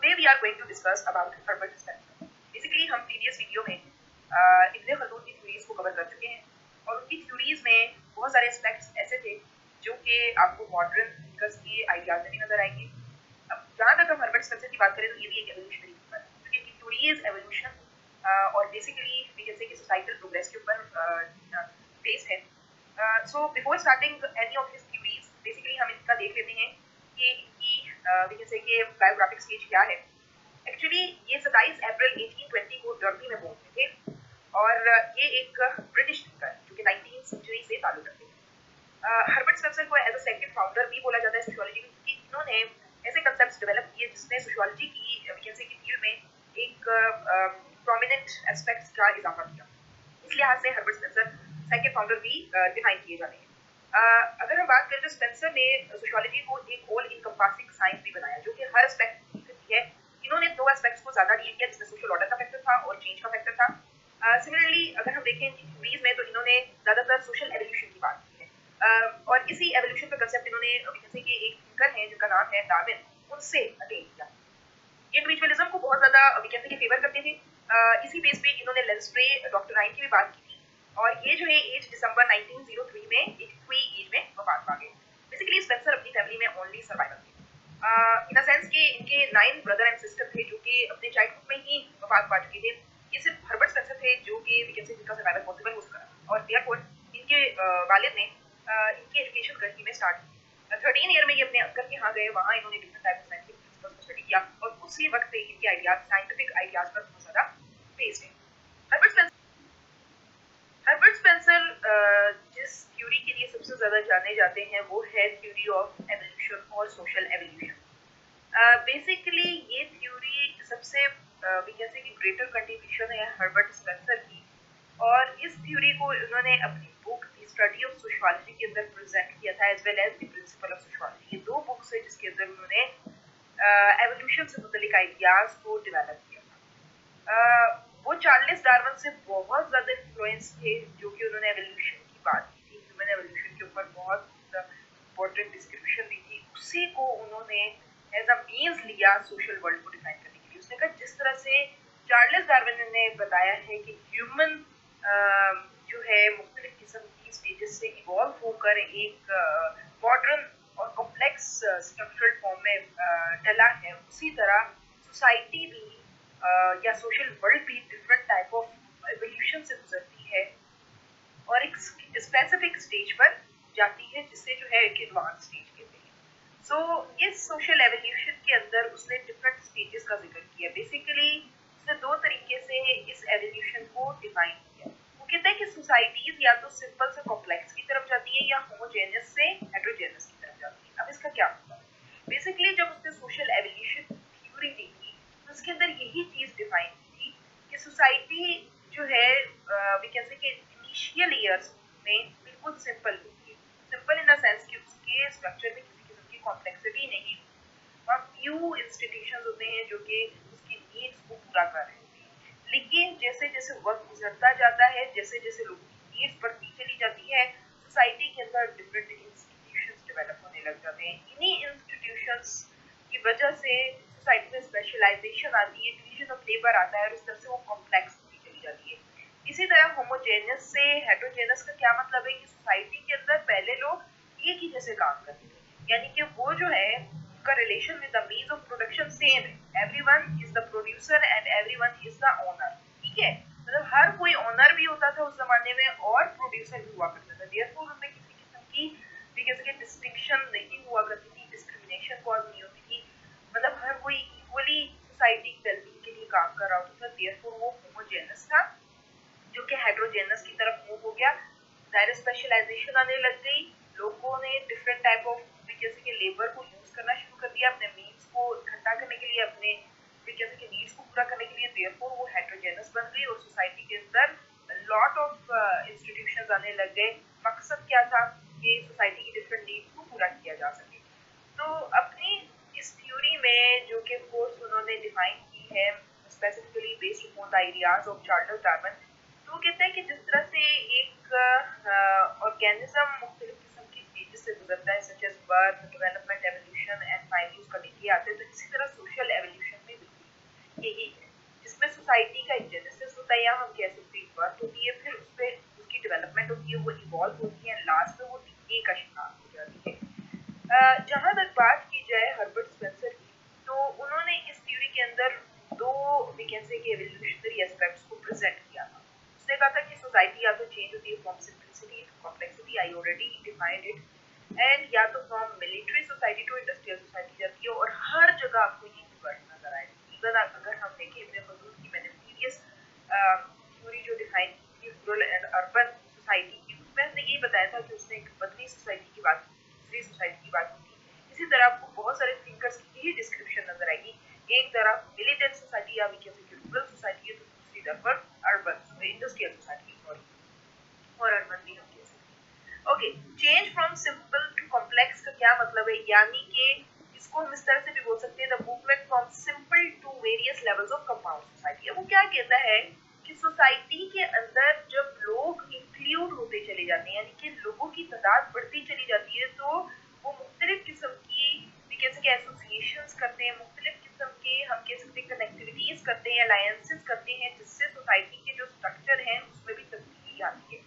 Today we are going to discuss about Herbert Spencer. Basically हम previous video में इब्न Khaldun की theories को cover कर चुके हैं और उनकी थ्योरीज में बहुत सारे एस्पेक्ट्स ऐसे थे जो कि आपको मॉडर्न थिंकर्स की आइडियाज में भी नजर आएंगे। अब जहाँ तक हम हर्बर्ट स्पेंसर की बात करें तो ये भी एक एवोल्यूशनरी थिंकर है क्योंकि इनकी थ्योरीज एवोल्यूशन और बेसिकली वी कैन से कि सोसाइटल प्रोग्रेस के ऊपर बेस्ड है। So before starting any of his theories basically हम इनका देख लेते हैं कि इनकी वी कैन से कि बायोग्राफिक स्टेज क्या है। एक्चुअली ये 27 अप्रैल 1820 को डर्बी में बोलते थे और ये एक ब्रिटिश थिंकर जो कि 19वीं सेंचुरी से ताल्लुक रखते हैं। हर्बर्ट स्पेंसर को एज अ सेकंड फाउंडर भी बोला जाता है सोशियोलॉजी में क्योंकि इन्होंने ऐसे कंसेप्ट्स डेवलप किए जिसने सोशियोलॉजी की वी कैन से कि फील्ड में एक प्रोमिनेंट एस्पेक्ट्स का इजाफा किया। इस लिहाज से हर्बर्ट स्पेंसर सेकंड फाउंडर भी डिफाइन किए जाते हैं। अगर हम बात करें तो स्पेंसर ने सोशियोलॉजी को एक ऑल इनकम्पासिंग साइंस भी बनाया जो कि हर एस्पेक्ट करती है। इन्होंने दो एस्पेक्ट्स को ज्यादा डील किया जिसमें सोशल ऑर्डर का फैक्टर था और चेंज का फैक्टर था। सिमिलरली अगर हम देखें थ्योरीज में तो इन्होंने ज्यादातर सोशल एवोल्यूशन की बात की है और इसी एवोल्यूशन का कंसेप्ट इन्होंने जैसे कि एक थिंकर है जिनका नाम है डार्विन उनसे अटेन किया। इंडिविजुअलिज्म को बहुत ज्यादा वी कैन से कि फेवर करते थे। इसी बेस पे इन्होंने लेंस्ट्रे डॉक्टराइन की भी बात की थी और ये जो है एज दिसंबर 1903 में 83 एज में वफात पा गए। बेसिकली स्पेंसर अपनी फैमिली में ओनली सर्वाइवर थे इन अ सेंस कि इनके 9 ब्रदर एंड सिस्टर थे जो कि अपने चाइल्डहुड में ही वफात पा चुके थे। ये सिर्फ हर्बर्ट स्पेंसर थे जो कि वी कैन से जिनका सर्वाइवल पॉसिबल हो सका और देयरफॉर इनके वालिद ने इनकी एजुकेशन घर ही में स्टार्ट की। 13 ईयर में ये अपने अंकल के यहाँ गए, वहाँ इन्होंने different type of scientific principles को स्टडी किया और उसी वक्त से इनके आइडियाज साइंटिफिक आइडियाज पर बहुत ज्यादा बेस्ड है। हर्बर्ट स्पेंसर जिस थ्योरी के लिए सबसे ज्यादा जाने जाते हैं वो है थ्योरी ऑफ एवोल्यूशन और सोशल एवोल्यूशन। बेसिकली ये थ्योरी सबसे वी कैन से कि ग्रेटर कंट्रीब्यूशन है हर्बर्ट स्पेंसर की और इस थ्योरी को उन्होंने अपनी book the study of sociology के अंदर प्रेजेंट किया था as well as the principle of sociology. ये दो बुक्स है जिसके अंदर उन्होंने एवोल्यूशन से मुतल्लिक आइडियाज को डेवलप किया था। वो चार्ल्स डार्विन से बहुत ज्यादा इन्फ्लुएंस थे जो कि उन्होंने एवोल्यूशन की बात की थी, ह्यूमन एवोल्यूशन के ऊपर बहुत इंपॉर्टेंट डिस्क्रिप्शन दी थी। उसी को उन्होंने एज अ मींस लिया सोशल वर्ल्ड को डिफाइन करने के लिए। उसने कहा जिस तरह से चार्ल्स डार्विन ने बताया है कि ह्यूमन जो है मुख्तलिफ किस्म की स्टेजेस से इवॉल्व होकर एक मॉडर्न और कॉम्प्लेक्स स्ट्रक्चरल फॉर्म में डला है, उसी तरह सोसाइटी भी या सोशल वर्ल्ड भी डिफरेंट टाइप ऑफ एवोल्यूशन से गुजरती है और एक स्पेसिफिक स्टेज पर जाती है जिसे जो है एक एडवांस स्टेज कहते हैं। सो इस सोशल एवोल्यूशन के अंदर उसने डिफरेंट स्टेजेस का जिक्र किया। बेसिकली उसने दो तरीके से इस एवोल्यूशन को डिफाइन किया। वो कहता है कि सोसाइटीज या तो सिंपल से कॉम्प्लेक्स की तरफ जाती है या होमोजेनियस से हेटेरोजेनियस की तरफ जाती है। अब इसका क्या मतलब? बेसिकली जब उसने सोशल एवोल्यूशन थ्योरी दी थी तो उसके अंदर यही चीज डिफाइन की थी कि सोसाइटी जो है वी कैन से कि इनिशियल ईयर्स में बिल्कुल सिंपल होती है। सिंपल इन द सेंस कि उसके स्ट्रक्चर में किसी किस्म की कॉम्प्लेक्सिटी नहीं होती। वहाँ फ्यू इंस्टीट्यूशंस होते हैं जो कि उसकी नीड्स को पूरा कर रहे होते हैं। लेकिन जैसे जैसे वक्त गुजरता जाता है, जैसे जैसे लोगों की नीड्स बढ़ती चली जाती है, सोसाइटी के अंदर डिफरेंट इंस्टीट्यूशंस डेवलप होने लग जाते हैं। इन्हीं इंस्टीट्यूशंस की वजह से सोसाइटी में स्पेशलाइजेशन आती है, डिवीजन ऑफ लेबर आता है और इस तरह से वो कॉम्प्लेक्स होती चली जाती है। इसी तरह होमोजेनियस से हेटेरोजेनियस का क्या मतलब है कि सोसाइटी के अंदर पहले लोग एक ही जैसे काम करते थे, यानी कि वो जो है उनका relation with the means of production same है। Everyone is the producer and everyone is the owner. ठीक है, मतलब हर कोई ओनर भी होता था उस जमाने में और प्रोड्यूसर भी हुआ करता था। देयरफॉर उनमें किसी किस्म की डिस्टिंक्शन नहीं हुआ करती थी, डिस्क्रिमिनेशन कॉज नहीं होती थी। मतलब हर कोई इक्वली सोसाइटी की वेलबींग के लिए काम कर रहा होता था। देयरफॉर वो होमोजेनस था जो कि हेटेरोजेनस की तरफ मूव हो गया। ज़ाहिर स्पेशलाइजेशन आने लग गई, लोगों ने डिफरेंट टाइप ऑफ जैसे कि लेबर को यूज करना शुरू कर दिया अपने मीन्स को इकट्ठा करने के लिए, अपने जैसे कि नीड्स को पूरा करने के लिए। देयरफॉर वो हेटेरोजेनस बन गई और सोसाइटी के अंदर लॉट ऑफ इंस्टीट्यूशंस आने लग गए। मकसद क्या था कि सोसाइटी की डिफरेंट नीड्स को पूरा किया जा सके। तो अपनी इस थ्योरी में जो कि कोर्स उन्होंने डिफाइन की है specifically based upon the ideas of Charles Darwin, तो वो कहते हैं कि जिस तरह से एक ऑर्गेनिज्म मुख्तलिफ किस्म की स्टेजेस से गुजरता है such as birth, development, evolution and finally उसका डिके आते हैं, तो इसी तरह सोशल एवोल्यूशन में यही है जिसमें सोसाइटी का एक जेनेसिस होता है, या हम कह सकते हैं बर्थ होती है, फिर उसपे उसकी डेवलपमेंट होती है, वो इवॉल्व होती है, लास्ट में वो डिके का शिकार हो जाती है। जहाँ तक बात की जाए हर्बर्ट स्पेंसर की, तो उन्होंने इस थ्योरी के अंदर दो वी कैन से कि एवोल्यूशनरी एस्पेक्ट्स को प्रेजेंट किया था। उसने कहा था कि सोसाइटी या तो चेंज होती है from simplicity to complexity, I already defined it, and या तो from military society to industrial society जाती है, और हर जगह आपको ये वर्ड नजर आएगा। इवन अगर हम देखें इब्न खलदून की मैंने प्रीवियस थ्योरी जो डिफाइन की थी रूरल एंड अर्बन सोसाइटी की, उसमें हमने यही बताया था कि उसने एक बदली सोसाइटी की बात की, दूसरी सोसाइटी की बात की। इसी तरह आपको बहुत सारे थिंकर्स की यही डिस्क्रिप्शन नजर आएगी। एक तरफ मिलिटेंट सोसाइटी या we can say rural society है, तो दूसरी तरफ अर्बन इंडस्ट्रियल सोसाइटी, सॉरी, और अर्बन भी हम कह सकते हैं। Okay, change from simple to complex का क्या मतलब है, यानी कि इसको हम इस तरह से भी बोल सकते हैं the movement from simple to various levels of compound society. वो क्या कहता है कि सोसाइटी के अंदर जब लोग इंक्लूड होते चले जाते हैं, यानी कि लोगों की तादाद बढ़ती चली जाती है, तो वो मुख्तलिफ किस्म की एसोसिएशंस करते हैं, मुख्तलिफ किस्म के हम कह सकते हैं कनेक्टिविटीज करते हैं, अलायंसेस करते हैं, जिससे सोसाइटी के जो स्ट्रक्चर है उसमें भी तब्दीली आती है।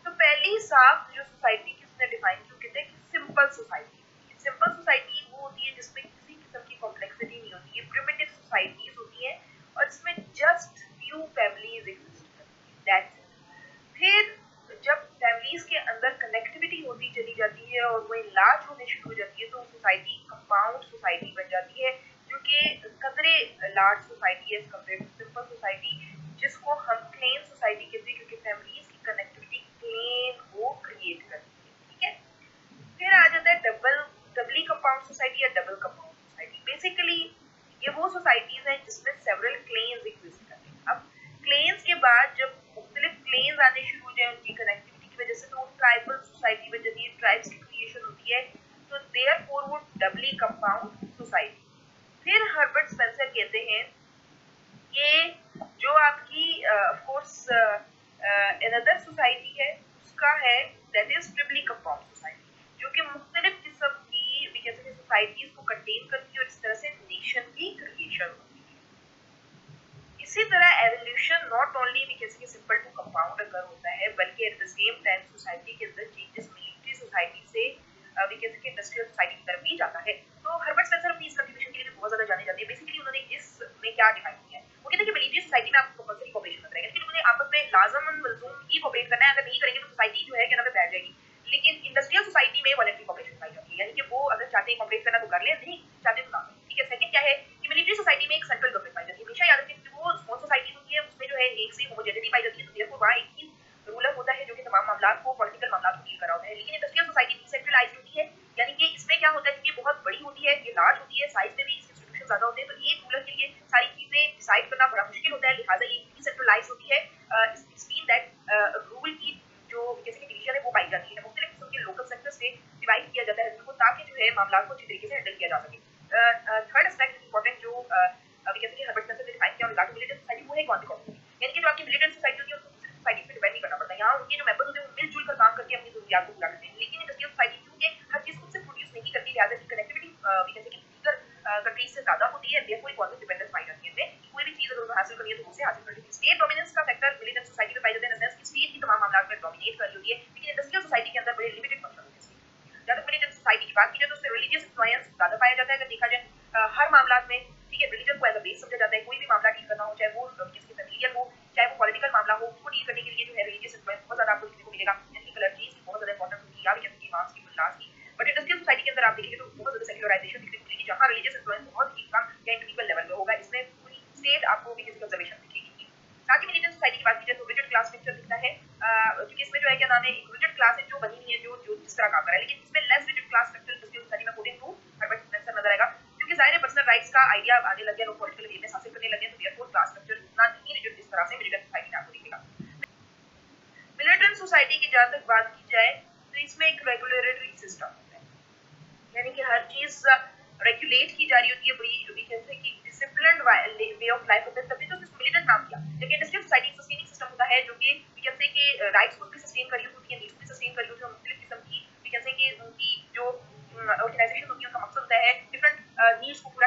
तो पहली साफ जो सोसाइटी की उसने डिफाइन की, कहते हैं कि सिंपल सोसाइटी। सिंपल सोसाइटी वो होती है जिसमें किसी किस्म की कॉम्प्लेक्सिटी नहीं होती है, प्रिमिटिव सोसाइटीज होती है, और इसमें जस्ट फ्यू फैमिलीज एग्जिस्ट करती है, दैट्स इट। फिर जब फैमिलीज के अंदर कनेक्टिविटी होती चली जाती है और वो लार्ज होने शुरू हो जाती है, तो सोसाइटी कंपाउंड सोसाइटी बन जाती है, जो कि कदरे लार्ज सोसाइटी है as compare to simple society, जिसको हम क्लेन सोसाइटी कहते हैं, क्योंकि फैमिलीज की कनेक्टिविटी क्लेन को क्रिएट करती है। ठीक है, फिर आ जाता है डबली कंपाउंड सोसाइटी या डबल कंपाउंड सोसाइटी। बेसिकली ये वो सोसाइटीज हैं जिसमें सेवरल क्लेन्स एग्जिस्ट करते हैं। अब क्लेन्स के बाद जब मुख्तलिफ क्लेन्स आने शुरू हो जाए उनकी कनेक्टिविटी की वजह से, तो ट्राइबल सोसाइटी बन जाती है, ट्राइब्स की क्रिएशन होती है, तो देयरफॉर वो डबली कंपाउंड सोसाइटी। फिर हर्बर्ट स्पेंसर कहते हैं कि जो आपकी ऑफ कोर्स अनदर सोसाइटी है उसका है दैट इज ट्रिपली कंपाउंड सोसाइटी, जो कि मुख्तलिफ किस्म की वी कैन से सोसाइटीज को कंटेन करती है, और इस तरह से नेशन की क्रिएशन होती है। इसी तरह evolution not only we can say simple to compound अगर होता है, बल्कि at the same time society के अंदर चेंजेस मिलिट्री सोसाइटी से we can say industrial society की तरफ भी जाता है। तो हर्बर्ट स्पेंसर अपनी इस कंट्रीब्यूशन के लिए बहुत ज्यादा जाने जाते हैं। बेसिकली उन्होंने इसमें क्या डिफाइन किया है, वो कहते हैं कि मिलिट्री सोसाइटी में आपको कंपल्सरी कोऑपरेशन करना है, लेकिन उन्होंने आपस में लाजमन मलजूम ही कोऑपरेट करना है, अगर नहीं करेंगे तो सोसाइटी जो है क्या नाम है बैठ जाएगी। लेकिन इंडस्ट्रियल सोसाइटी में वॉलंटरी कोऑपरेशन पाई जाती है, यानी कि वो अगर चाहते हैं कोऑपरेट करना तो कर ले, नहीं चाहते तो ना। ठीक है, सेकंड क्या है कि मिलिट्री सोसाइटी में एक सेंट्रल गवर्नमेंट पाई जाती है। हमेशा याद रखें कि वो स्मॉल सोसाइटी होती है, उसमें जो है एक से होमोजेनिटी पाई जाती है, तो देयरफॉर वहां एक ही रूलर होता है जो कि तमाम मामला को पॉलिटिकल मामला को डील कर रहा होता है। लेकिन इंडस्ट्रियल सोसाइटी डिसेंट्रलाइज्ड होती है, यानी कि इसमें क्या होता है कि ये बहुत बड़ी होती है, ये लार्ज होती है, साइज में भी इसके इंस्टीट्यूशन ज्यादा होते हैं, तो एक रूलर के लिए सारी चीजें डिसाइड करना बड़ा मुश्किल होता है, लिहाजा ये डिसेंट्रलाइज्ड होती है। इट्स मीन दैट रूल की जो जैसे कि डिवीजन है वो पाई जाती है, मुख्तलिफ किस्म के लोकल सेक्टर से डिवाइड किया जाता है उनको, ताकि जो है मामला को अच्छी तरीके से हैंडल किया जा सके। थर्ड एस्पेक्ट इंपॉर्टेंट जो कहते हैं हर्बर्ट स्पेंसर ने डिफाइन किया और मिलिटेंट सोसाइटी, वो है इकोनॉमिक कॉम्युनिटी, यानी कि जो आपकी मिलिटेंट सोसाइटी होती है उसको दूसरी सोसाइटी पे डिपेंड नहीं करना पड़ता। यहाँ उनके जो मेंबर्स होते हैं वो मिलजुल कर काम करके अपनी जरूरियात को पूरा करते हैं। लेकिन इंडस्ट्रियल सोसाइटी क्योंकि हर चीज खुद से प्रोड्यूस नहीं करती, लिहाजा इसकी कनेक्टिविटी कहते हैं कि दीगर कंट्रीज से ज्यादा होती है, देयरफॉर इकोनॉमिक डिपेंडेंस पाई जाती है कि कोई भी चीज अगर हासिल करनी है तो उससे हासिल कर लेती है। स्टेट डोमिनेंस का फैक्टर मिलिटेंट सोसाइटी में पाई जाता है, इन द सेंस कि स्टेट ही तमाम मामलों में डोमिनेट कर रही होती है, लेकिन इंडस्ट्रियल सोसाइटी के अंदर बड़े लिमिटेड फंक्शन होते हैं। जब मिलिटेंट सोसाइटी की बात की जाए तो उसमें रिलीजियस इन्फ्लुएंस ज्यादा पाया जाता है। अगर देखा जाए हर मामला में, ठीक है, रिलीजन को एज अ बेस समझा जाता है, कोई भी मामला डील करना हो, चाहे वो किसी फैमिलियल हो, चाहे वो पॉलिटिकल मामला हो, उसको डील करने के लिए जो है रिलीजियस इन्फ्लुएंस बहुत ज्यादा आपको देखने को मिलेगा, यानी कि कलर्जीज की बहुत ज्यादा इंपॉर्टेंट होगी, या भी किसी इमाम्स की, मुल्लास की। बट इंडस्ट्रियल सोसाइटी के अंदर आप देखेंगे तो बहुत ज्यादा सेक्युलराइजेशन देखने को मिलेगी, जहां रिलीजियस इन्फ्लुएंस बहुत ही कम या इंडिविजुअल लेवल पे होगा। इसमें पूरी स्टेट आपको भी किसी ऑब्जर्वेशन दिखेगी। साथ ही मिलिटेंट सोसाइटी की बात की जाए तो रिजिड क्लास पिक्चर दिखता है, क्योंकि इसमें जो है क्या नाम है, एक रिजिड क्लास है जो बनी हुई है, जो जिस तरह काम कर रहा है, लेकिन इसमें less rigid class structure industrial society में अकॉर्डिंग टू हर्बर्ट स्पेंसर नजर आएगा, क्योंकि जाहिर है पर्सनल राइट्स का आइडिया आने लग गया, लोग पॉलिटिकल गेम हासिल करने लगे, तो देयरफॉर क्लास स्ट्रक्चर इतना नहीं रिजिड जिस तरह से मिलिटेंट सोसाइटी में आपको दिखेगा। मिलिटेंट सोसाइटी की जहां तक बात की जाए तो इसमें एक रेगुलेटरी सिस्टम होता है, यानी कि हर चीज रेगुलेट की जा रही होती है, बड़ी वी कैन से कि डिसिप्लिन्ड वे ऑफ लाइफ होता है, तभी तो इसको मिलिटेंट नाम दिया। जबकि इंडस्ट्रियल सोसाइटी सस्टेनिंग सिस्टम होता है, जो कि वी कैन से कि राइट्स को भी सस्टेन कर रही होती है, नीड्स को भी सस्टेन कर रही होती है, मुख्तलिफ किस्म की वी कैन से कि उनकी जो ऑर्गेनाइजेशन होती है उनका मकसद होता है डिफरेंट नीड्स को पूरा